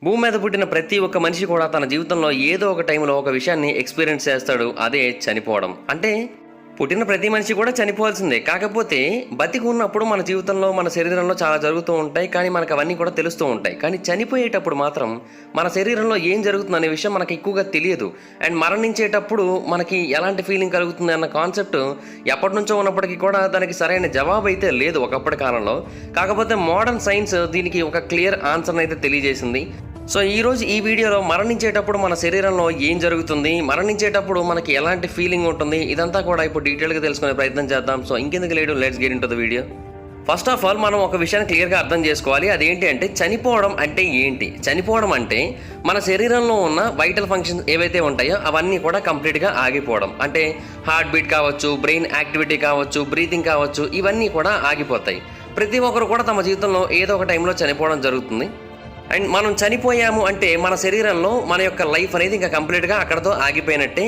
భూమి మీద పుట్టిన ప్రతి ఒక్క మనిషి కూడా తన జీవితంలో ఏదో ఒక టైంలో ఒక విషయాన్ని ఎక్స్పీరియన్స్ చేస్తాడు. అదే చనిపోవడం. అంటే పుట్టిన ప్రతి మనిషి కూడా చనిపోవాల్సిందే. కాకపోతే బతికి ఉన్నప్పుడు మన జీవితంలో మన శరీరంలో చాలా జరుగుతూ ఉంటాయి, కానీ మనకు అవన్నీ కూడా తెలుస్తూ ఉంటాయి. కానీ చనిపోయేటప్పుడు మాత్రం మన శరీరంలో ఏం జరుగుతుంది అనే విషయం మనకి ఎక్కువగా తెలియదు. అండ్ మరణించేటప్పుడు మనకి ఎలాంటి ఫీలింగ్ కలుగుతుంది అన్న కాన్సెప్ట్ ఎప్పటి నుంచో ఉన్నప్పటికీ కూడా దానికి సరైన జవాబు అయితే లేదు ఒకప్పటి కాలంలో. కాకపోతే మోడర్న్ సైన్స్ దీనికి ఒక క్లియర్ ఆన్సర్ని అయితే తెలియజేసింది. సో ఈరోజు ఈ వీడియోలో మరణించేటప్పుడు మన శరీరంలో ఏం జరుగుతుంది, మరణించేటప్పుడు మనకి ఎలాంటి ఫీలింగ్ ఉంటుంది, ఇదంతా కూడా ఇప్పుడు డీటెయిల్గా తెలుసుకునే ప్రయత్నం చేద్దాం. సో ఇంకెందుకు లేడు, let's get into the video. First of all మనం ఒక విషయాన్ని క్లియర్గా అర్థం చేసుకోవాలి. అదేంటి అంటే చనిపోవడం అంటే ఏంటి. చనిపోవడం అంటే మన శరీరంలో ఉన్న వైటల్ ఫంక్షన్స్ ఏవైతే ఉంటాయో అవన్నీ కూడా కంప్లీట్గా ఆగిపోవడం. అంటే హార్ట్ బీట్ కావచ్చు, బ్రెయిన్ యాక్టివిటీ కావచ్చు, బ్రీతింగ్ కావచ్చు, ఇవన్నీ కూడా ఆగిపోతాయి. ప్రతి ఒక్కరు కూడా తమ జీవితంలో ఏదో ఒక టైంలో చనిపోవడం జరుగుతుంది. అండ్ మనం చనిపోయాము అంటే మన శరీరంలో మన యొక్క లైఫ్ అనేది ఇంకా కంప్లీట్గా అక్కడతో ఆగిపోయినట్టే.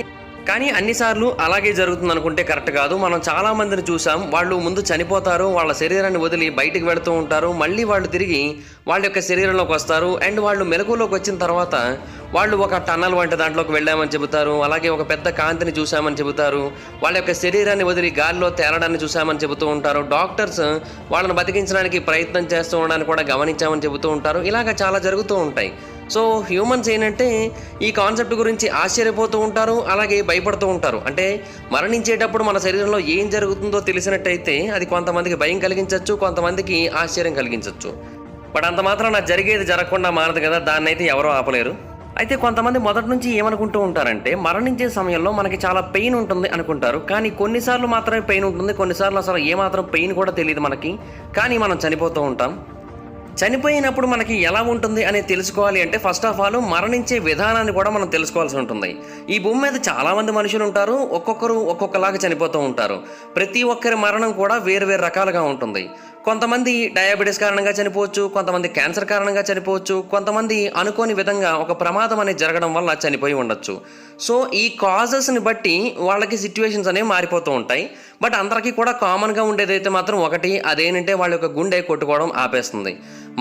కానీ అన్నిసార్లు అలాగే జరుగుతుంది అనుకుంటే కరెక్ట్ కాదు. మనం చాలా మందిని చూసాం, వాళ్ళు ముందు చనిపోతారు, వాళ్ళ శరీరాన్ని వదిలి బయటికి వెళుతూ ఉంటారు, మళ్ళీ వాళ్ళు తిరిగి వాళ్ళ యొక్క శరీరంలోకి వస్తారు. అండ్ వాళ్ళు మెలకులోకి వచ్చిన తర్వాత వాళ్ళు ఒక టన్నల్ వంటి దాంట్లోకి వెళ్ళామని చెబుతారు, అలాగే ఒక పెద్ద కాంతిని చూసామని చెబుతారు, వాళ్ళ యొక్క శరీరాన్ని వదిలి గాలిలో తేలడాన్ని చూసామని చెబుతూ ఉంటారు. డాక్టర్స్ వాళ్ళని బతికించడానికి ప్రయత్నం చేస్తూ ఉండడానికి కూడా గమనించామని చెబుతూ ఉంటారు. ఇలాగ చాలా జరుగుతూ ఉంటాయి. సో హ్యూమన్స్ ఏంటంటే ఈ కాన్సెప్ట్ గురించి ఆశ్చర్యపోతూ ఉంటారు, అలాగే భయపడుతూ ఉంటారు. అంటే మరణించేటప్పుడు మన శరీరంలో ఏం జరుగుతుందో తెలిసినట్టయితే అది కొంతమందికి భయం కలిగించవచ్చు, కొంతమందికి ఆశ్చర్యం కలిగించవచ్చు. బట్ అంత మాత్రం నాకు జరిగేది జరగకుండా మారదు కదా, దాన్ని అయితే ఎవరూ ఆపలేరు. అయితే కొంతమంది మొదటి నుంచి ఏమనుకుంటూ ఉంటారంటే మరణించే సమయంలో మనకి చాలా పెయిన్ ఉంటుంది అనుకుంటారు. కానీ కొన్నిసార్లు మాత్రమే పెయిన్ ఉంటుంది, కొన్నిసార్లు అసలు ఏమాత్రం పెయిన్ కూడా తెలియదు మనకి. కానీ మనం చనిపోతూ ఉంటాం. చనిపోయినప్పుడు మనకి ఎలా ఉంటుంది అనేది తెలుసుకోవాలి అంటే ఫస్ట్ ఆఫ్ ఆల్ మరణించే విధానాన్ని కూడా మనం తెలుసుకోవాల్సి ఉంటుంది. ఈ భూమి మీద చాలామంది మనుషులు ఉంటారు, ఒక్కొక్కరు ఒక్కొక్కలాగా చనిపోతూ ఉంటారు. ప్రతి ఒక్కరి మరణం కూడా వేరు వేరు రకాలుగా ఉంటుంది. కొంతమంది డయాబెటీస్ కారణంగా చనిపోవచ్చు, కొంతమంది క్యాన్సర్ కారణంగా చనిపోవచ్చు, కొంతమంది అనుకోని విధంగా ఒక ప్రమాదం అనేది జరగడం వల్ల చనిపోయి ఉండొచ్చు. సో ఈ కాజెస్ని బట్టి వాళ్ళకి సిచ్యువేషన్స్ అనేవి మారిపోతూ ఉంటాయి. బట్ అందరికీ కూడా కామన్గా ఉండేదైతే మాత్రం ఒకటి, అదేంటంటే వాళ్ళ యొక్క గుండె కొట్టుకోవడం ఆపేస్తుంది.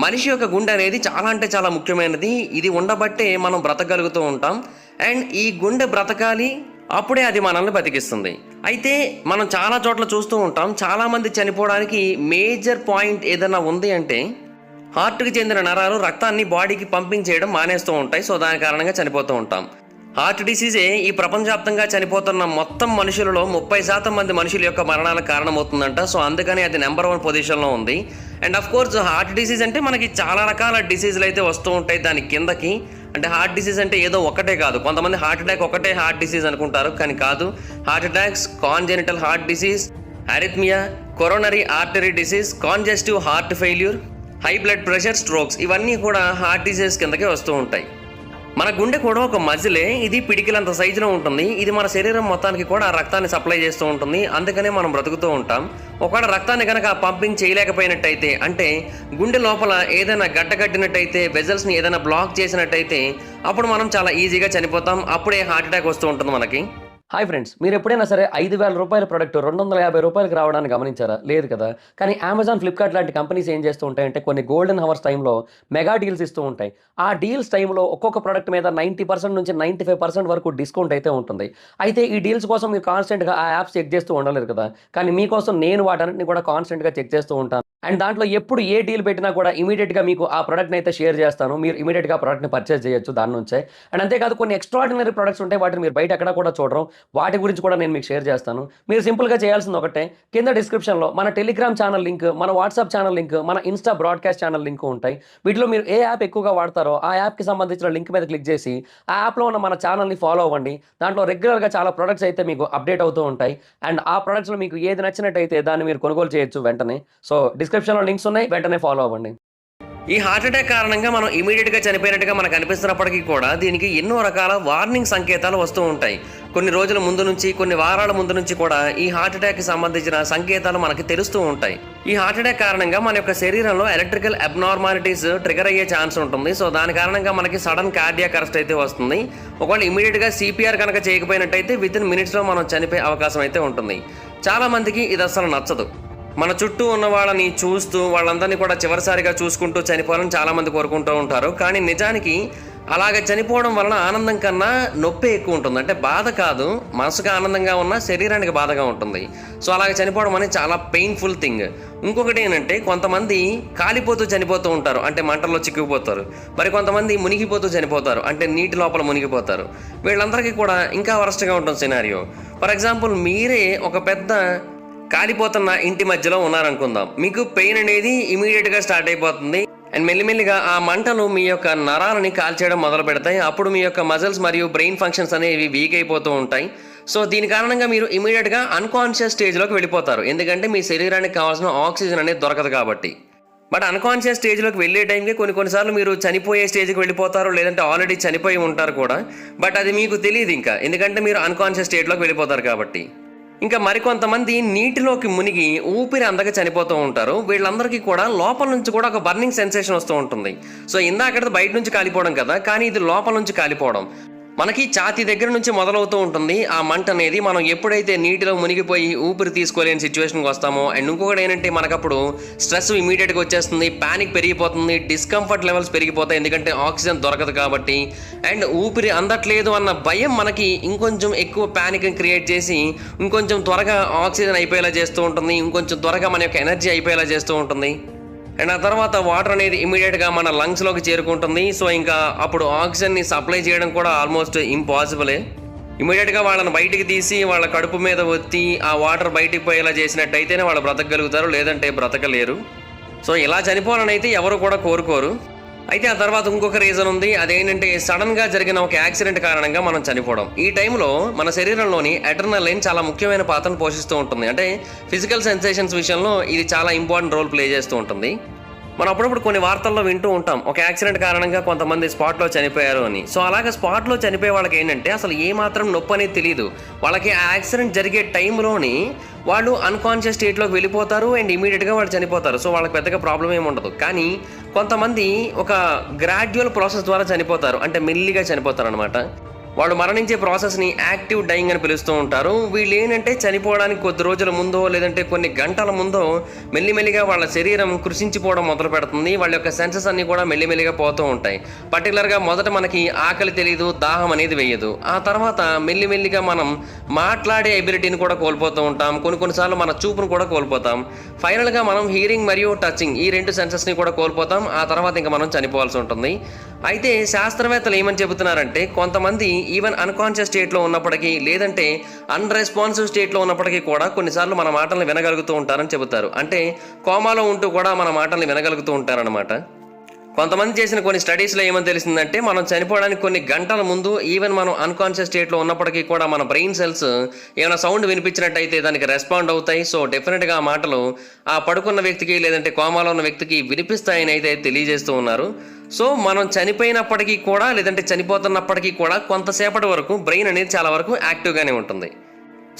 మనిషి యొక్క గుండె అనేది చాలా అంటే చాలా ముఖ్యమైనది. ఇది ఉండబట్టే మనం బ్రతకగలుగుతూ ఉంటాం. అండ్ ఈ గుండె బ్రతకాలి, అప్పుడే అది మనల్ని బతికిస్తుంది. అయితే మనం చాలా చోట్ల చూస్తూ ఉంటాం, చాలామంది చనిపోవడానికి మేజర్ పాయింట్ ఏదైనా ఉంది అంటే హార్ట్కి చెందిన నరాలు రక్తాన్ని బాడీకి పంపింగ్ చేయడం మానేస్తూ ఉంటాయి. సో దాని కారణంగా చనిపోతూ ఉంటాం. హార్ట్ డిసీజే ఈ ప్రపంచవ్యాప్తంగా చనిపోతున్న మొత్తం మనుషులలో 30% మంది మనుషుల యొక్క మరణాలకు కారణమవుతుందంట. సో అందుకని అది నెంబర్ 1 పొజిషన్లో ఉంది. And of course heart disease అంటే మనకి చాలా రకాల డిసీజులు అయితే వస్తూ ఉంటాయి దాని కిందకి. అంటే హార్ట్ డిసీజ్ అంటే ఏదో ఒకటే కాదు. కొంతమంది హార్ట్ అటాక్ ఒకటే హార్ట్ డిసీజ్ అనుకుంటారు, కానీ కాదు. Heart attacks, congenital heart disease, arrhythmia, coronary artery disease, congestive heart failure, high blood pressure, strokes, ఇవన్నీ కూడా హార్ట్ డిసీజ్ కిందకే వస్తూ ఉంటాయి. మన గుండె కూడా ఒక మజిలే. ఇది పిడికిలంత సైజులో ఉంటుంది. ఇది మన శరీరం మొత్తానికి కూడా రక్తాన్ని సప్లై చేస్తూ ఉంటుంది. అందుకనే మనం బ్రతుకుతూ ఉంటాం. ఒకవేళ రక్తాన్ని కనుక పంపింగ్ చేయలేకపోయినట్టయితే, అంటే గుండె లోపల ఏదైనా గడ్డగట్టినట్టయితే, వెజల్స్ని ఏదైనా బ్లాక్ చేసినట్టయితే అప్పుడు మనం చాలా ఈజీగా చనిపోతాం. అప్పుడే హార్ట్ అటాక్ వస్తూ ఉంటుంది మనకి. హాయ్ ఫ్రెండ్స్, మీరు ఎప్పుడైనా సరే 5,000 రూపాయల ప్రోడక్ట్ 250 రూపాయలకి రావడానికి గమనించారా? లేదు కదా. కానీ అమెజాన్, ఫ్లిప్కార్ట్ లాంటి కంపెనీస్ ఏం చేస్తూ ఉంటాయంటే కొన్ని గోల్డెన్ హవర్స్ టైంలో మెగా డీల్స్ ఇస్తూ ఉంటాయి. ఆ డీల్స్ టైంలో ఒక్కొక్క ప్రోడక్ట్ మీద 90% నుంచి 95% వరకు డిస్కౌంట్ అయితే ఉంటుంది. అయితే ఈ డీల్స్ కోసం మీరు కాన్స్టెంట్గా ఆ యాప్స్ చెక్ చేస్తూ ఉండలేరు కదా. కానీ మీకోసం నేను వాటన్నిటిని కూడా కాన్స్టెంట్గా చెక్ చేస్తూ ఉంటాను. అండ్ దాంట్లో ఎప్పుడు ఏ డీల్ పెట్టినా కూడా ఇమీడియట్గా మీకు ఆ ప్రోడక్ట్ని అయితే షేర్ చేస్తాను. మీరు ఇమీడియట్గా ఆ ప్రోడక్ట్ని పర్చేస్ చేయొచ్చు దాని నుంచే. అండ్ అంతేకాదు కొన్ని ఎక్స్ట్రాడినరీ ప్రొడక్ట్స్ ఉంటాయి, వాటిని మీరు బయట ఎక్కడ కూడా చూడరు. వాటి గురించి కూడా నేను మీకు షేర్ చేస్తాను. మీరు సింపుల్గా చేయాల్సింది ఒకటే, కింద డిస్క్రిప్షన్లో మన టెలిగ్రామ్ ఛానల్ లింక్, మన వాట్సాప్ ఛానల్ లింక్, మన ఇన్స్టా బ్రాడ్కాస్ట్ ఛానల్ లింక్ ఉంటాయి. వీటిలో మీరు ఏ యాప్ ఎక్కువగా వాడతారో ఆ యాప్కి సంబంధించిన లింక్ మీద క్లిక్ చేసి ఆ యాప్లో ఉన్న మన ఛానల్ని ఫాలో అవ్వండి. దాంట్లో రెగ్యులర్గా చాలా ప్రొడక్ట్స్ అయితే మీకు అప్డేట్ అవుతూ ఉంటాయి. అండ్ ఆ ప్రొడక్ట్స్లో మీకు ఏది నచ్చినట్టయితే దాన్ని మీరు కొనుగోలు చేయొచ్చు వెంటనే. సో డిస్క్రిప్షన్లో లింక్స్ ఉన్నాయి, వెంటనే ఫాలో అవ్వండి. ఈ హార్ట్ అటాక్ కారణంగా మనం ఇమీడియట్గా చనిపోయినట్టుగా మనకు అనిపిస్తున్నప్పటికీ కూడా దీనికి ఎన్నో రకాల వార్నింగ్ సంకేతాలు వస్తూ ఉంటాయి. కొన్ని రోజుల ముందు నుంచి, కొన్ని వారాల ముందు నుంచి కూడా ఈ హార్ట్ అటాక్కి సంబంధించిన సంకేతాలు మనకి తెలుస్తూ ఉంటాయి. ఈ హార్ట్ అటాక్ కారణంగా మన యొక్క శరీరంలో ఎలక్ట్రికల్ అబ్నార్మాలిటీస్ ట్రిగర్ అయ్యే ఛాన్స్ ఉంటుంది. సో దాని కారణంగా మనకి సడన్ కార్డియాక్ అరెస్ట్ అయితే వస్తుంది. ఒకవేళ ఇమీడియట్గా సిపిఆర్ కనుక చేయకపోయినట్టయితే విత్ ఇన్ మినిట్స్లో మనం చనిపోయే అవకాశం అయితే ఉంటుంది. చాలామందికి ఇది అసలు నచ్చదు. మన చుట్టూ ఉన్న వాళ్ళని చూస్తూ వాళ్ళందరినీ కూడా చివరిసారిగా చూసుకుంటూ చనిపోవాలని చాలామంది కోరుకుంటూ ఉంటారు. కానీ నిజానికి అలాగ చనిపోవడం వలన ఆనందం కన్నా నొప్పి ఎక్కువ ఉంటుంది. అంటే బాధ కాదు, మనసుగా ఆనందంగా ఉన్న శరీరానికి బాధగా ఉంటుంది. సో అలాగ చనిపోవడం అనేది చాలా పెయిన్ఫుల్ థింగ్. ఇంకొకటి ఏంటంటే కొంతమంది కాలిపోతూ చనిపోతూ ఉంటారు, అంటే మంటల్లో చిక్కుకుపోతారు. మరి కొంతమంది మునిగిపోతూ చనిపోతారు, అంటే నీటి లోపల మునిగిపోతారు. వీళ్ళందరికీ కూడా ఇంకా వరస్ట్గా ఉంటుంది సినారియో. ఫర్ ఎగ్జాంపుల్, మీరే ఒక పెద్ద కాలిపోతున్న ఇంటి మధ్యలో ఉన్నారనుకుందాం. మీకు పెయిన్ అనేది ఇమీడియట్గా స్టార్ట్ అయిపోతుంది అండ్ మెల్లిమెల్లిగా ఆ మంటలు మీ యొక్క నరాలని కాల్చేయడం మొదలు పెడతాయి. అప్పుడు మీ యొక్క మజిల్స్ మరియు బ్రెయిన్ ఫంక్షన్స్ అనేవి వీక్ అయిపోతూ ఉంటాయి. సో దీని కారణంగా మీరు ఇమీడియట్గా అన్కాన్షియస్ స్టేజ్లోకి వెళ్ళిపోతారు, ఎందుకంటే మీ శరీరానికి కావాల్సిన ఆక్సిజన్ అనేది దొరకదు కాబట్టి. బట్ అన్కాన్షియస్ స్టేజ్లోకి వెళ్ళే టైంకి కొన్నిసార్లు మీరు చనిపోయే స్టేజ్కి వెళ్ళిపోతారు, లేదంటే ఆల్రెడీ చనిపోయి ఉంటారు కూడా. బట్ అది మీకు తెలియదు ఇంకా, ఎందుకంటే మీరు అన్కాన్షియస్ స్టేట్లోకి వెళ్ళిపోతారు కాబట్టి. ఇంకా మరికొంతమంది నీటిలోకి మునిగి ఊపిరి అందక చనిపోతూ ఉంటారు. వీళ్ళందరికీ కూడా లోపల నుంచి కూడా ఒక బర్నింగ్ సెన్సేషన్ వస్తూ ఉంటుంది. సో ఇందాకటి బయట నుంచి కాలిపోవడం కదా, కానీ ఇది లోపల నుంచి కాలిపోవడం. మనకి ఛాతీ దగ్గర నుంచి మొదలవుతూ ఉంటుంది ఆ మంట అనేది. మనం ఎప్పుడైతే నీటిలో మునిగిపోయి ఊపిరి తీసుకోలేని సిచ్యువేషన్కి వస్తామో, అండ్ ఇంకొకటి ఏంటంటే మనకప్పుడు స్ట్రెస్ ఇమీడియట్గా వచ్చేస్తుంది, ప్యానిక్ పెరిగిపోతుంది, డిస్కంఫర్ట్ లెవెల్స్ పెరిగిపోతాయి, ఎందుకంటే ఆక్సిజన్ దొరకదు కాబట్టి. అండ్ ఊపిరి అందట్లేదు అన్న భయం మనకి ఇంకొంచెం ఎక్కువ ప్యానిక్ని క్రియేట్ చేసి ఇంకొంచెం త్వరగా ఆక్సిజన్ అయిపోయేలా చేస్తూ ఉంటుంది, ఇంకొంచెం త్వరగా మన యొక్క ఎనర్జీ అయిపోయేలా చేస్తూ ఉంటుంది. అండ్ ఆ తర్వాత వాటర్ అనేది ఇమీడియట్గా మన లంగ్స్లోకి చేరుకుంటుంది. సో ఇంకా అప్పుడు ఆక్సిజన్ని సప్లై చేయడం కూడా ఆల్మోస్ట్ ఇంపాసిబులే. ఇమీడియట్గా వాళ్ళని బయటికి తీసి వాళ్ళ కడుపు మీద ఒత్తి ఆ వాటర్ బయటికి పోయేలా చేసినట్టయితేనే వాళ్ళు బ్రతకగలుగుతారు, లేదంటే బ్రతకలేరు. సో ఇలా చనిపోవాలని అయితే ఎవరు కూడా కోరుకోరు. అయితే ఆ తర్వాత ఇంకొక రీజన్ ఉంది. అదేంటంటే సడన్గా జరిగిన ఒక యాక్సిడెంట్ కారణంగా మనం చనిపోవడం. ఈ టైంలో మన శరీరంలోని అడ్రినలిన్ చాలా ముఖ్యమైన పాత్రను పోషిస్తూ ఉంటుంది. అంటే ఫిజికల్ సెన్సేషన్స్ విషయంలో ఇది చాలా ఇంపార్టెంట్ రోల్ ప్లే చేస్తూ ఉంటుంది. మనం అప్పుడప్పుడు కొన్ని వార్తల్లో వింటూ ఉంటాం, ఒక యాక్సిడెంట్ కారణంగా కొంతమంది స్పాట్లో చనిపోయారు అని. సో అలాగే స్పాట్లో చనిపోయే వాళ్ళకి ఏంటంటే అసలు ఏమాత్రం నొప్పి అనేది తెలియదు. వాళ్ళకి ఆ యాక్సిడెంట్ జరిగే టైంలోని వాళ్ళు అన్కాన్షియస్ స్టేట్లోకి వెళ్ళిపోతారు అండ్ ఇమీడియట్గా వాళ్ళు చనిపోతారు. సో వాళ్ళకి పెద్దగా ప్రాబ్లం ఏమి ఉండదు. కానీ కొంతమంది ఒక గ్రాడ్యువల్ ప్రాసెస్ ద్వారా చనిపోతారు, అంటే మెల్లిగా చనిపోతారు అనమాట. వాళ్ళు మరణించే ప్రాసెస్ని యాక్టివ్ డైయింగ్ అని పిలుస్తూ ఉంటారు. వీళ్ళు ఏంటంటే చనిపోవడానికి కొద్ది రోజుల ముందో లేదంటే కొన్ని గంటల ముందో మెల్లిమెల్లిగా వాళ్ళ శరీరం కృషించిపోవడం మొదలు పెడుతుంది. వాళ్ళ యొక్క సెన్సెస్ అన్నీ కూడా మెల్లిమెల్లిగా పోతూ ఉంటాయి. పర్టికులర్గా మొదట మనకి ఆకలి తెలియదు, దాహం అనేది వేయదు. ఆ తర్వాత మెల్లిమెల్లిగా మనం మాట్లాడే ఎబిలిటీని కూడా కోల్పోతూ ఉంటాం. కొన్నిసార్లు మన చూపును కూడా కోల్పోతాం. ఫైనల్గా మనం హీరింగ్ మరియు టచింగ్ ఈ రెండు సెన్సెస్ని కూడా కోల్పోతాం. ఆ తర్వాత ఇంకా మనం చనిపోవాల్సి ఉంటుంది. అయితే శాస్త్రవేత్తలు ఏమని చెబుతున్నారంటే కొంతమంది ఈవెన్ అన్కాన్షియస్ స్టేట్లో ఉన్నప్పటికీ లేదంటే అన్రెస్పాన్సివ్ స్టేట్లో ఉన్నప్పటికీ కూడా కొన్నిసార్లు మన మాటల్ని వినగలుగుతూ ఉంటారని చెబుతారు. అంటే కోమాలో ఉంటూ కూడా మన మాటల్ని వినగలుగుతూ ఉంటారనమాట. కొంతమంది చేసిన కొన్ని స్టడీస్లో ఏమని తెలిసిందంటే మనం చనిపోవడానికి కొన్ని గంటల ముందు ఈవెన్ మనం అన్కాన్షియస్ స్టేట్లో ఉన్నప్పటికీ కూడా మన బ్రెయిన్ సెల్స్ ఏమైనా సౌండ్ వినిపించినట్టయితే దానికి రెస్పాండ్ అవుతాయి. సో డెఫినెట్గా ఆ మాటలు ఆ పడుకున్న వ్యక్తికి లేదంటే కోమాలో ఉన్న వ్యక్తికి వినిపిస్తాయని అయితే తెలియజేస్తూ ఉన్నారు. సో మనం చనిపోయినప్పటికీ కూడా లేదంటే చనిపోతున్నప్పటికీ కూడా కొంతసేపటి వరకు బ్రెయిన్ అనేది చాలా వరకు యాక్టివ్గానే ఉంటుంది.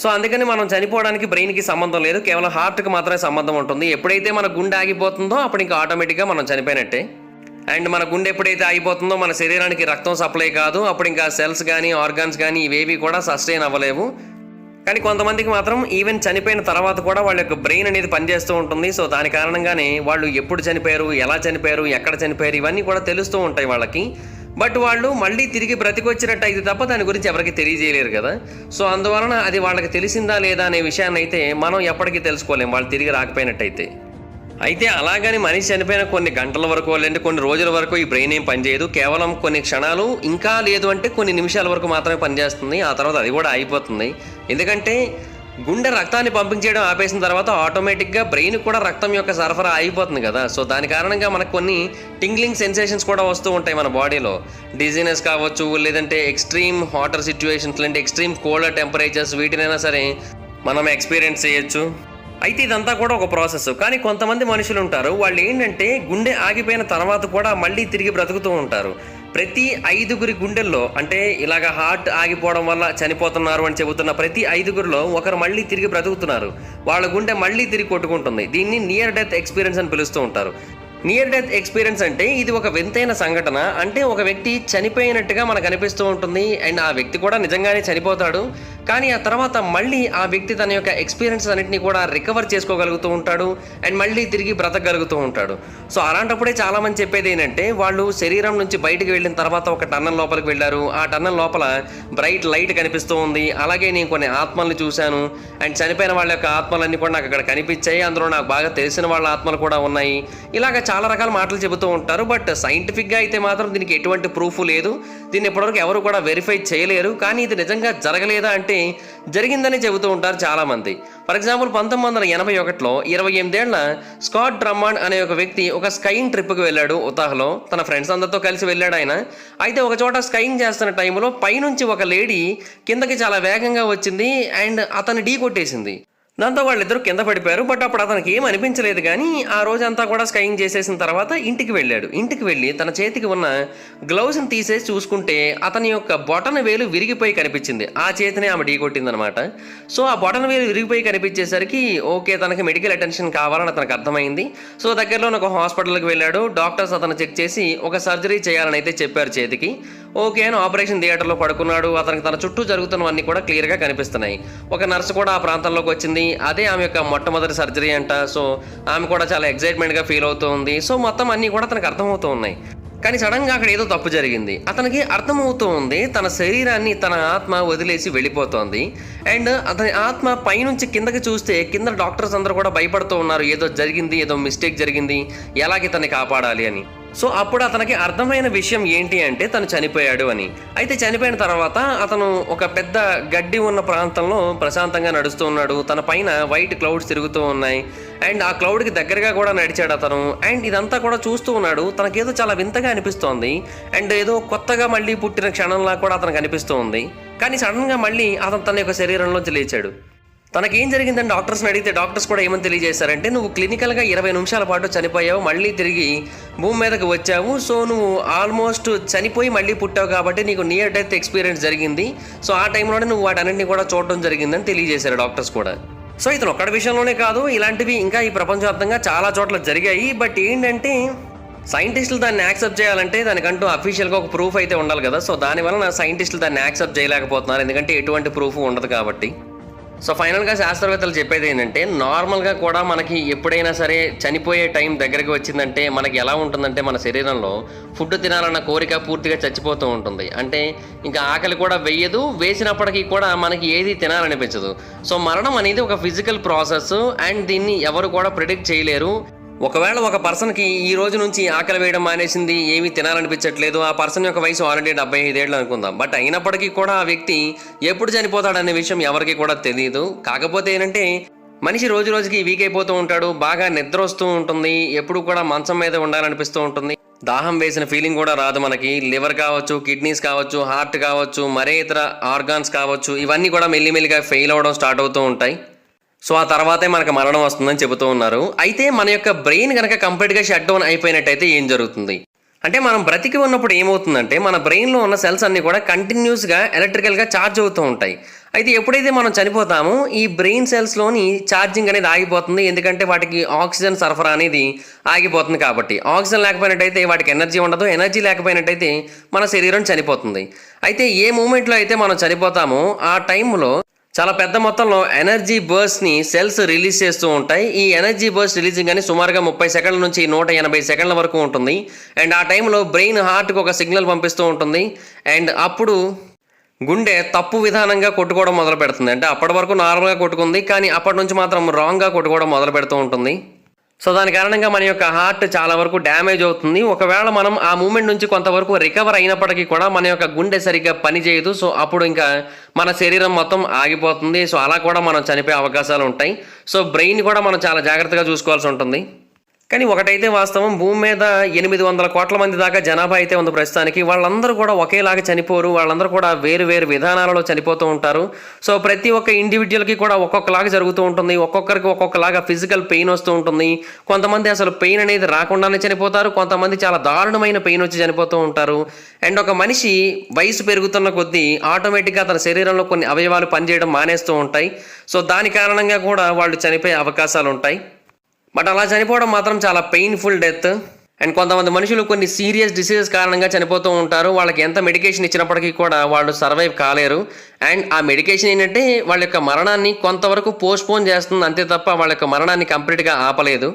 సో అందుకని మనం చనిపోవడానికి బ్రెయిన్కి సంబంధం లేదు, కేవలం హార్ట్కి మాత్రమే సంబంధం ఉంటుంది. ఎప్పుడైతే మన గుండె ఆగిపోతుందో అప్పుడు ఇంకా ఆటోమేటిక్గా మనం చనిపోయినట్టే. అండ్ మన గుండె ఎప్పుడైతే ఆగిపోతుందో మన శరీరానికి రక్తం సప్లై కాదు, అప్పుడు ఇంకా సెల్స్ కానీ ఆర్గాన్స్ కానీ ఇవేవి కూడా సస్టైన్ అవ్వలేవు. కానీ కొంతమందికి మాత్రం ఈవెన్ చనిపోయిన తర్వాత కూడా వాళ్ళ యొక్క బ్రెయిన్ అనేది పనిచేస్తూ ఉంటుంది. సో దాని కారణంగానే వాళ్ళు ఎప్పుడు చనిపోయారు, ఎలా చనిపోయారు, ఎక్కడ చనిపోయారు ఇవన్నీ కూడా తెలుస్తూ ఉంటాయి వాళ్ళకి. బట్ వాళ్ళు మళ్ళీ తిరిగి బ్రతికొచ్చినట్టు అయితే తప్ప దాని గురించి ఎవరికి తెలియజేయలేరు కదా. సో అందువలన అది వాళ్ళకి తెలిసిందా లేదా అనే విషయాన్ని అయితే మనం ఎప్పటికీ తెలుసుకోలేం వాళ్ళు తిరిగి రాకపోయినట్టయితే. అయితే అలాగని మనిషి చనిపోయిన కొన్ని గంటల వరకు లేదంటే కొన్ని రోజుల వరకు ఈ బ్రెయిన్ ఏం పనిచేయదు. కేవలం కొన్ని క్షణాలు, ఇంకా లేదు అంటే కొన్ని నిమిషాల వరకు మాత్రమే పనిచేస్తుంది. ఆ తర్వాత అది కూడా అయిపోతుంది. ఎందుకంటే గుండె రక్తాన్ని పంపించేయడం ఆపేసిన తర్వాత ఆటోమేటిక్గా బ్రెయిన్ కూడా రక్తం యొక్క సరఫరా అయిపోతుంది కదా. సో దాని కారణంగా మనకు కొన్ని టింగ్లింగ్ సెన్సేషన్స్ కూడా వస్తూ ఉంటాయి మన బాడీలో. డిజీనెస్ కావచ్చు, లేదంటే ఎక్స్ట్రీమ్ హాటర్ సిచ్యువేషన్స్, లేదంటే ఎక్స్ట్రీమ్ కోల్డ్ టెంపరేచర్స్, వీటినైనా సరే మనం ఎక్స్పీరియన్స్ చేయొచ్చు. అయితే ఇదంతా కూడా ఒక ప్రాసెస్. కానీ కొంతమంది మనుషులు ఉంటారు, వాళ్ళు ఏంటంటే గుండె ఆగిపోయిన తర్వాత కూడా మళ్ళీ తిరిగి బ్రతుకుతూ ఉంటారు. ప్రతి 5 గుండెల్లో, అంటే ఇలాగ హార్ట్ ఆగిపోవడం వల్ల చనిపోతున్నారు అని చెబుతున్న ప్రతి 5 ఒకరు మళ్ళీ తిరిగి బ్రతుకుతున్నారు. వాళ్ళ గుండె మళ్ళీ తిరిగి కొట్టుకుంటుంది. దీన్ని నియర్ డెత్ ఎక్స్పీరియన్స్ అని పిలుస్తూ ఉంటారు. నియర్ డెత్ ఎక్స్పీరియన్స్ అంటే ఇది ఒక వింతైన సంఘటన. అంటే ఒక వ్యక్తి చనిపోయినట్టుగా మనకు అనిపిస్తూ ఉంటుంది అండ్ ఆ వ్యక్తి కూడా నిజంగానే చనిపోతాడు. కానీ ఆ తర్వాత మళ్ళీ ఆ వ్యక్తి తన యొక్క ఎక్స్పీరియన్స్ అన్నింటినీ కూడా రికవర్ చేసుకోగలుగుతూ ఉంటాడు అండ్ మళ్ళీ తిరిగి బ్రతకగలుగుతూ ఉంటాడు. సో అలాంటప్పుడే చాలామంది చెప్పేది ఏంటంటే, వాళ్ళు శరీరం నుంచి బయటకు వెళ్ళిన తర్వాత ఒక టన్నల్ లోపలికి వెళ్ళారు, ఆ టన్నల్ లోపల బ్రైట్ లైట్ కనిపిస్తూ ఉంది, అలాగే నేను కొన్ని ఆత్మల్ని చూశాను అండ్ చనిపోయిన వాళ్ళ యొక్క ఆత్మలన్నీ కూడా నాకు అక్కడ కనిపించాయి, అందులో నాకు బాగా తెలిసిన వాళ్ళ ఆత్మలు కూడా ఉన్నాయి, ఇలాగ చాలా రకాల మాటలు చెబుతూ ఉంటారు. బట్ సైంటిఫిక్గా అయితే మాత్రం దీనికి ఎటువంటి ప్రూఫ్ లేదు, దీన్ని ఇప్పటివరకు ఎవరు కూడా వెరిఫై చేయలేరు. కానీ ఇది నిజంగా జరగలేదా అంటే జరిగిందని చెబుతూ ఉంటారు చాలామంది. ఫర్ ఎగ్జాంపుల్ 1981లో 28 ఏళ్ల స్కాట్ డ్రమ్మండ్ అనే ఒక వ్యక్తి ఒక స్కైయింగ్ ట్రిప్కి వెళ్ళాడు ఉతాహ్లో. తన ఫ్రెండ్స్ అందరితో కలిసి వెళ్ళాడు ఆయన. అయితే ఒక చోట స్కైయింగ్ చేస్తున్న టైంలో పైనుంచి ఒక లేడీ కిందకి చాలా వేగంగా వచ్చింది అండ్ అతన్ని ఢీ కొట్టేసింది. దాంతో వాళ్ళిద్దరూ కింద పడిపోయారు. బట్ అప్పుడు అతనికి ఏం అనిపించలేదు. కానీ ఆ రోజంతా కూడా స్కైయింగ్ చేసేసిన తర్వాత ఇంటికి వెళ్ళాడు. ఇంటికి వెళ్ళి తన చేతికి ఉన్న గ్లౌస్ని తీసేసి చూసుకుంటే అతని యొక్క బొటన వేలు విరిగిపోయి కనిపించింది. ఆ చేతిని ఆమె ఢీ కొట్టిందనమాట. సో ఆ బొటన వేలు విరిగిపోయి కనిపించేసరికి ఓకే, తనకి మెడికల్ అటెన్షన్ కావాలని అతనికి అర్థమైంది. సో దగ్గరలో ఒక హాస్పిటల్కి వెళ్ళాడు. డాక్టర్స్ అతను చెక్ చేసి ఒక సర్జరీ చేయాలని అయితే చెప్పారు చేతికి. ఓకే అని ఆపరేషన్ థియేటర్లో పడుకున్నాడు. అతనికి తన చుట్టూ జరుగుతున్నవన్నీ కూడా క్లియర్గా కనిపిస్తున్నాయి. ఒక నర్సు కూడా ఆ ప్రాంతంలోకి వచ్చింది. అదే ఆమె యొక్క మొట్టమొదటి సర్జరీ అంట. సో ఆమె కూడా చాలా ఎక్సైట్మెంట్గా ఫీల్ అవుతూ ఉంది. సో మొత్తం అన్నీ కూడా తనకు అర్థమవుతూ ఉన్నాయి. కానీ సడన్గా అక్కడ ఏదో తప్పు జరిగింది. అతనికి అర్థమవుతూ ఉంది తన శరీరాన్ని తన ఆత్మ వదిలేసి వెళ్ళిపోతోంది. అండ్ అతని ఆత్మ పైనుంచి కిందకి చూస్తే కింద డాక్టర్స్ అందరూ కూడా భయపడుతూ ఉన్నారు, ఏదో జరిగింది, ఏదో మిస్టేక్ జరిగింది, ఎలాగే తనని కాపాడాలి అని. సో అప్పుడు అతనికి అర్థమైన విషయం ఏంటి అంటే తను చనిపోయాడు అని. అయితే చనిపోయిన తర్వాత అతను ఒక పెద్ద గడ్డి ఉన్న ప్రాంతంలో ప్రశాంతంగా నడుస్తూ ఉన్నాడు. తన పైన వైట్ క్లౌడ్స్ తిరుగుతూ ఉన్నాయి అండ్ ఆ క్లౌడ్కి దగ్గరగా కూడా నడిచాడు అతను. అండ్ ఇదంతా కూడా చూస్తూ ఉన్నాడు. తనకేదో చాలా వింతగా అనిపిస్తోంది అండ్ ఏదో కొత్తగా మళ్ళీ పుట్టిన క్షణంలా కూడా అతనికి అనిపిస్తూ ఉంది. కానీ సడన్గా మళ్ళీ అతను తన యొక్క శరీరంలోంచి లేచాడు. తనకేం జరిగిందని డాక్టర్స్ని అడిగితే డాక్టర్స్ కూడా ఏమని తెలియజేశారంటే, నువ్వు క్లినికల్గా 20 నిమిషాల పాటు చనిపోయావు, మళ్ళీ తిరిగి భూమి మీదకి వచ్చావు. సో నువ్వు ఆల్మోస్ట్ చనిపోయి మళ్ళీ పుట్టావు కాబట్టి నీకు నియర్ డెత్ ఎక్స్పీరియన్స్ జరిగింది. సో ఆ టైంలోనే నువ్వు వాటన్నింటినీ కూడా చూడటం జరిగిందని తెలియజేశారు డాక్టర్స్ కూడా. సో ఇతను ఒక్కడి విషయంలోనే కాదు, ఇలాంటివి ఇంకా ఈ ప్రపంచవ్యాప్తంగా చాలా చోట్ల జరిగాయి. బట్ ఏంటంటే సైంటిస్టులు దాన్ని యాక్సెప్ట్ చేయాలంటే దానికంటూ అఫీషియల్గా ఒక ప్రూఫ్ అయితే ఉండాలి కదా. సో దానివల్ల సైంటిస్టులు దాన్ని యాక్సెప్ట్ చేయలేకపోతున్నారు, ఎందుకంటే ఎటువంటి ప్రూఫ్ ఉండదు కాబట్టి. సో ఫైనల్గా శాస్త్రవేత్తలు చెప్పేది ఏంటంటే, నార్మల్గా కూడా మనకి ఎప్పుడైనా సరే చనిపోయే టైం దగ్గరికి వచ్చిందంటే మనకి ఎలా ఉంటుందంటే, మన శరీరంలో ఫుడ్ తినాలన్న కోరిక పూర్తిగా చచ్చిపోతూ ఉంటుంది. అంటే ఇంకా ఆకలి కూడా వెయ్యదు, వేసినప్పటికీ కూడా మనకి ఏది తినాలనిపించదు. సో మరణం అనేది ఒక ఫిజికల్ ప్రాసెస్ అండ్ దీన్ని ఎవరు కూడా ప్రిడిక్ట్ చేయలేరు. ఒకవేళ ఒక పర్సన్కి ఈ రోజు నుంచి ఆకలి వేయడం మానేసింది, ఏమీ తినాలనిపించట్లేదు, ఆ పర్సన్ యొక్క వయసు ఆల్రెడీ 75 ఏళ్ళు అనుకుందాం. బట్ అయినప్పటికీ కూడా ఆ వ్యక్తి ఎప్పుడు చనిపోతాడనే విషయం ఎవరికి కూడా తెలియదు. కాకపోతే ఏంటంటే మనిషి రోజు రోజుకి వీక్ అయిపోతూ ఉంటాడు, బాగా నిద్ర వస్తూ ఉంటుంది, ఎప్పుడు కూడా మంచం మీద ఉండాలనిపిస్తూ ఉంటుంది, దాహం వేసిన ఫీలింగ్ కూడా రాదు మనకి. లివర్ కావచ్చు, కిడ్నీస్ కావచ్చు, హార్ట్ కావచ్చు, మరే ఇతర ఆర్గాన్స్ కావచ్చు, ఇవన్నీ కూడా మెల్లిమెల్లిగా ఫెయిల్ అవ్వడం స్టార్ట్ అవుతూ ఉంటాయి. సో ఆ తర్వాతే మనకు మరణం వస్తుందని చెబుతూ ఉన్నారు. అయితే మన యొక్క బ్రెయిన్ కనుక కంప్లీట్గా షట్ డౌన్ అయిపోయినట్టయితే ఏం జరుగుతుంది అంటే, మనం బ్రతికి ఉన్నప్పుడు ఏమవుతుందంటే మన బ్రెయిన్లో ఉన్న సెల్స్ అన్నీ కూడా కంటిన్యూస్గా ఎలక్ట్రికల్గా ఛార్జ్ అవుతూ ఉంటాయి. అయితే ఎప్పుడైతే మనం చనిపోతామో ఈ బ్రెయిన్ సెల్స్లోని ఛార్జింగ్ అనేది ఆగిపోతుంది. ఎందుకంటే వాటికి ఆక్సిజన్ సరఫరా అనేది ఆగిపోతుంది కాబట్టి. ఆక్సిజన్ లేకపోయినట్టయితే వాటికి ఎనర్జీ ఉండదు, ఎనర్జీ లేకపోయినట్టయితే మన శరీరం చనిపోతుంది. అయితే ఏ మూమెంట్లో అయితే మనం చనిపోతామో ఆ టైంలో చాలా పెద్ద మొత్తంలో ఎనర్జీ బర్స్ట్ని సెల్స్ రిలీజ్ చేస్తూ ఉంటాయి. ఈ ఎనర్జీ బర్స్ట్ రిలీజింగ్ అని సుమారుగా 30 సెకండ్ల నుంచి 180 సెకండ్ల వరకు ఉంటుంది. అండ్ ఆ టైంలో బ్రెయిన్ హార్ట్కి ఒక సిగ్నల్ పంపిస్తూ ఉంటుంది. అండ్ అప్పుడు గుండె తప్పు విధానంగా కొట్టుకోవడం మొదలు పెడుతుంది. అంటే అప్పటి వరకు నార్మల్గా కొట్టుకుంది, కానీ అప్పటి నుంచి మాత్రం రాంగ్గా కొట్టుకోవడం మొదలు పెడుతూ ఉంటుంది. సో దాని కారణంగా మన యొక్క హార్ట్ చాలా వరకు డ్యామేజ్ అవుతుంది. ఒకవేళ మనం ఆ మూమెంట్ నుంచి కొంతవరకు రికవర్ అయినప్పటికీ కూడా మన యొక్క గుండె సరిగ్గా పనిచేయదు. సో అప్పుడు ఇంకా మన శరీరం మొత్తం ఆగిపోతుంది. సో అలా కూడా మనం చనిపోయే అవకాశాలు ఉంటాయి. సో బ్రెయిన్ కూడా మనం చాలా జాగ్రత్తగా చూసుకోవాల్సి ఉంటుంది. కానీ ఒకటైతే వాస్తవం, భూమి మీద 800 కోట్ల మంది దాకా జనాభా అయితే ఉంది ప్రస్తుతానికి. వాళ్ళందరూ కూడా ఒకేలాగా చనిపోరు, వాళ్ళందరూ కూడా వేరు వేరు విధానాలలో చనిపోతూ ఉంటారు. సో ప్రతి ఒక్క ఇండివిజువల్కి కూడా ఒక్కొక్కలాగా జరుగుతూ ఉంటుంది. ఒక్కొక్కరికి ఒక్కొక్కలాగా ఫిజికల్ పెయిన్ వస్తూ ఉంటుంది. కొంతమంది అసలు పెయిన్ అనేది రాకుండానే చనిపోతారు, కొంతమంది చాలా దారుణమైన పెయిన్ వచ్చి చనిపోతూ ఉంటారు. అండ్ ఒక మనిషి వయసు పెరుగుతున్న కొద్దీ ఆటోమేటిక్గా తన శరీరంలో కొన్ని అవయవాలు పనిచేయడం మానేస్తూ ఉంటాయి. సో దాని కారణంగా కూడా వాళ్ళు చనిపోయే అవకాశాలు ఉంటాయి. బట్ అలా చనిపోవడం మాత్రం చాలా పెయిన్ఫుల్ డెత్. అండ్ కొంతమంది మనుషులు కొన్ని సీరియస్ డిసీజెస్ కారణంగా చనిపోతూ ఉంటారు. వాళ్ళకి ఎంత మెడికేషన్ ఇచ్చినప్పటికీ కూడా వాళ్ళు సర్వైవ్ కాలేరు. అండ్ ఆ మెడికేషన్ ఏంటంటే వాళ్ళ యొక్క మరణాన్ని కొంతవరకు పోస్ట్‌పోన్ చేస్తుంది అంతే తప్ప వాళ్ళ యొక్క మరణాన్ని కంప్లీట్‌గా ఆపలేదు.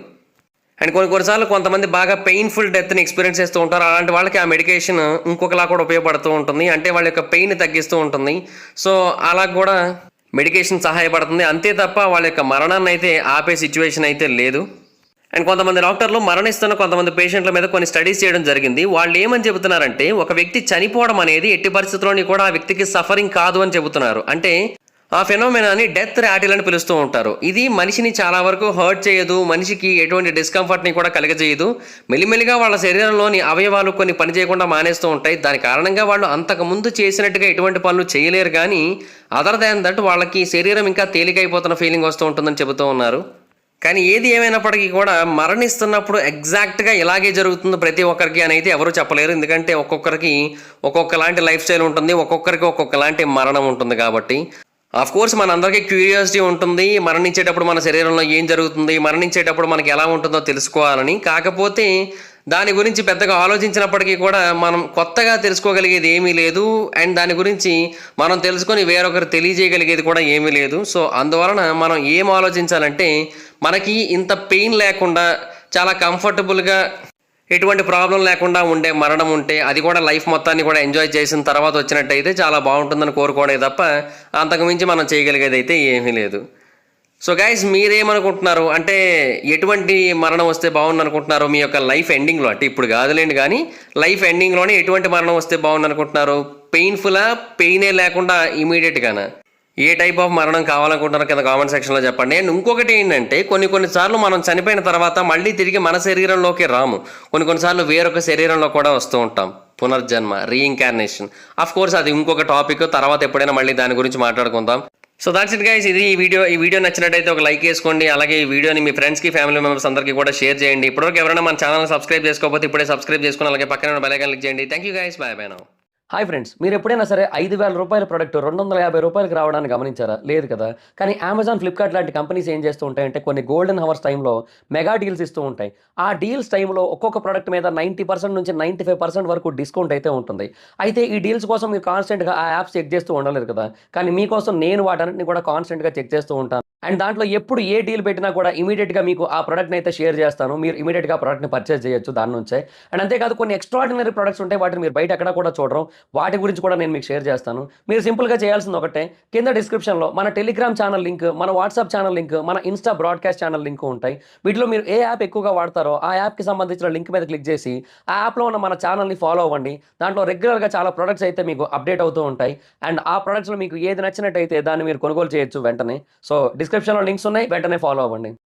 అండ్ కొన్నిసార్లు కొంతమంది బాగా పెయిన్‌ఫుల్ డెత్‌ని ఎక్స్‌పీరియన్స్ చేస్తూ ఉంటారు. అలాంటి వాళ్ళకి ఆ మెడికేషన్ ఇంకొకలా కూడా ఉపయోగపడుతూ ఉంటుంది. అంటే వాళ్ళ యొక్క పెయిన్‌ని తగ్గిస్తూ ఉంటుంది. సో, అలా కూడా మెడికేషన్ సహాయపడుతుంది. అంతే తప్ప వాళ్ళ యొక్క మరణాన్నయితే ఆపే సిట్యుయేషన్ అయితే లేదు. అండ్ కొంతమంది డాక్టర్లు మరణిస్తున్న కొంతమంది పేషెంట్ల మీద కొన్ని స్టడీస్ చేయడం జరిగింది. వాళ్ళు ఏమని చెబుతున్నారంటే ఒక వ్యక్తి చనిపోవడం అనేది ఎట్టి పరిస్థితుల్లోని కూడా ఆ వ్యక్తికి సఫరింగ్ కాదు అని చెబుతున్నారు. అంటే ఆ ఫెనోమెనాని డెత్ ర్యాటిల్ అని పిలుస్తూ ఉంటారు. ఇది మనిషిని చాలా వరకు హర్ట్ చేయదు, మనిషికి ఎటువంటి డిస్కంఫర్ట్ని కూడా కలగజేయదు. మెల్లిమెల్లిగా వాళ్ళ శరీరంలోని అవయవాలు కొన్ని పని చేయకుండా మానేస్తూ ఉంటాయి. దాని కారణంగా వాళ్ళు అంతకుముందు చేసినట్టుగా ఎటువంటి పనులు చేయలేరు. కానీ అదర్ దాన్ దట్ వాళ్ళకి శరీరం ఇంకా తేలికైపోతున్న ఫీలింగ్ వస్తూ ఉంటుందని చెబుతూ ఉన్నారు. కానీ ఏది ఏమైనప్పటికీ కూడా మరణిస్తున్నప్పుడు ఎగ్జాక్ట్‌గా ఇలాగే జరుగుతుంది ప్రతి ఒక్కరికి అని అయితే ఎవరు చెప్పలేరు. ఎందుకంటే ఒక్కొక్కరికి ఒక్కొక్కలాంటి లైఫ్ స్టైల్ ఉంటుంది. ఒక్కొక్కరికి ఒక్కొక్కలాంటి మరణం ఉంటుంది కాబట్టి. ఆఫ్‌కోర్స్ మనందరికీ క్యూరియాసిటీ ఉంటుంది. మరణించేటప్పుడు మన శరీరంలో ఏం జరుగుతుంది? మరణించేటప్పుడు మనకి ఎలా ఉంటుందో తెలుసుకోవాలని. కాకపోతే దాని గురించి పెద్దగా ఆలోచించినప్పటికీ కూడా మనం కొత్తగా తెలుసుకోగలిగేది ఏమీ లేదు. అండ్ దాని గురించి మనం తెలుసుకొని వేరొకరు తెలియజేయగలిగేది కూడా ఏమీ లేదు. సో, అందువలన మనం ఏం ఆలోచించాలంటే మనకి ఇంత పెయిన్ లేకుండా చాలా కంఫర్టబుల్‌గా ఎటువంటి ప్రాబ్లం లేకుండా ఉండే మరణం ఉంటే అది కూడా లైఫ్ మొత్తాన్ని కూడా ఎంజాయ్ చేసిన తర్వాత వచ్చినట్టయితే చాలా బాగుంటుందని కోరుకోవడే తప్ప అంతకుమించి మనం చేయగలిగేది అయితే ఏమీ లేదు. సో గైస్ మీరేమనుకుంటున్నారు? అంటే ఎటువంటి మరణం వస్తే బాగుండు అనుకుంటున్నారు మీ యొక్క లైఫ్ ఎండింగ్లో? అంటే ఇప్పుడు కాదులేండి కానీ లైఫ్ ఎండింగ్లోనే ఎటువంటి మరణం వస్తే బాగుండు అనుకుంటున్నారు? పెయిన్ఫుల్లా, పెయినే లేకుండా ఇమీడియట్గానా? ఏ టైప్ ఆఫ్ మరణం కావాలనుకుంటున్నారో కింద కామెంట్ సెక్షన్లో చెప్పండి. అండ్ ఇంకొకటి ఏంటంటే కొన్నిసార్లు మనం చనిపోయిన తర్వాత మళ్ళీ తిరిగి మన శరీరంలోకి రాము. కొన్నిసార్లు వేరొక శరీరంలో కూడా వస్తూ ఉంటాం. పునర్జన్మ, రీఇన్కార్నేషన్. ఆఫ్ కోర్స్ అది ఇంకొక టాపిక్, తర్వాత ఎప్పుడైనా మళ్ళీ దాని గురించి మాట్లాడుకుందాం. So that's it guys. ఇది ఈ వీడియో నచ్చినట్టయితే ఒక లైక్ వేసుకోండి. అలాగే ఈ వీడియోని మీ ఫ్రెండ్స్కి, ఫ్యామిలీ మెంబర్స్ అందరికీ కూడా షేర్ చేయండి. ఇప్పటివరకు ఎవరైనా మన ఛానల్ సబ్స్క్రైబ్ చేసుకోకపోతే ఇప్పుడే సబ్స్క్రైబ్ చేసుకుని అలాగే పక్కన బెల్ ఐకాన్ క్లిక్ చేయండి. Thank you guys. By by now. Hi friends, మీరు ఎప్పుడైనా సరే ₹5,000 ప్రోడక్ట్ ₹250కి రావడానికి గమనించారా? లేదు కదా. కానీ అమెజాన్, ఫ్లిప్కార్ట్ లాంటి కంపెనీస్ ఏం చేస్తూ ఉంటాయంటే కొన్ని గోల్డెన్ హవర్స్ టైంలో మెగా డీల్స్ ఇస్తూ ఉంటాయి. ఆ డీల్స్ టైంలో ఒక్కొక్క ప్రోడక్ట్ మీద 90% నుంచి 95% వరకు డిస్కౌంట్ అయితే ఉంటుంది. అయితే ఈ డీల్స్ కోసం మీరు కాన్స్టెంట్గా ఆ యాప్స్ చెక్ చేస్తూ ఉండలేరు కదా. కానీ మీకోసం నేను వాటన్నిటిని కూడా కాన్స్టెంట్గా చెక్ చేస్తూ ఉంటాను. అండ్ దాంట్లో ఎప్పుడు ఏ డీల్ పెట్టినా కూడా ఇమీడియట్గా మీకు ఆ ప్రోడక్ట్ని అయితే షేర్ చేస్తాను. మీరు ఇమీడియట్గా ఆ ప్రోడక్ట్ని పర్చేస్ చేయొచ్చు దాని నుంచే. అండ్ అంతేకాదు కొన్ని ఎక్స్ట్రాడినరీ ప్రొడక్ట్స్ ఉంటాయి, వాటిని మీరు బయట ఎక్కడ కూడా చూడరు. వాటి గురించి కూడా నేను మీకు షేర్ చేస్తాను. మీరు సింపుల్గా చేయాల్సింది ఒకటే, కింద డిస్క్రిప్షన్లో మన టెలిగ్రామ్ ఛానల్ లింక్, మన వాట్సాప్ ఛానల్ లింక్, మన ఇన్స్టా బ్రాడ్కాస్ట్ ఛానల్ లింక్ ఉంటాయి. వీటిలో మీరు ఏ యాప్ ఎక్కువగా వాడతారో ఆ యాప్కి సంబంధించిన లింక్ మీద క్లిక్ చేసి ఆ యాప్లో ఉన్న మన ఛానల్ని ఫాలో అవ్వండి. దాంట్లో రెగ్యులర్గా చాలా ప్రొడక్ట్స్ అయితే మీకు అప్డేట్ అవుతూ ఉంటాయి. అండ్ ఆ ప్రొడక్ట్స్లో మీకు ఏది నచ్చినట్టయితే దాన్ని మీరు కొనుగోలు చేయొచ్చు వెంటనే. సో డిస్క్రిప్షన్లో లింక్స్ ఉన్నాయి, వెంటనే ఫాలో అవ్వండి.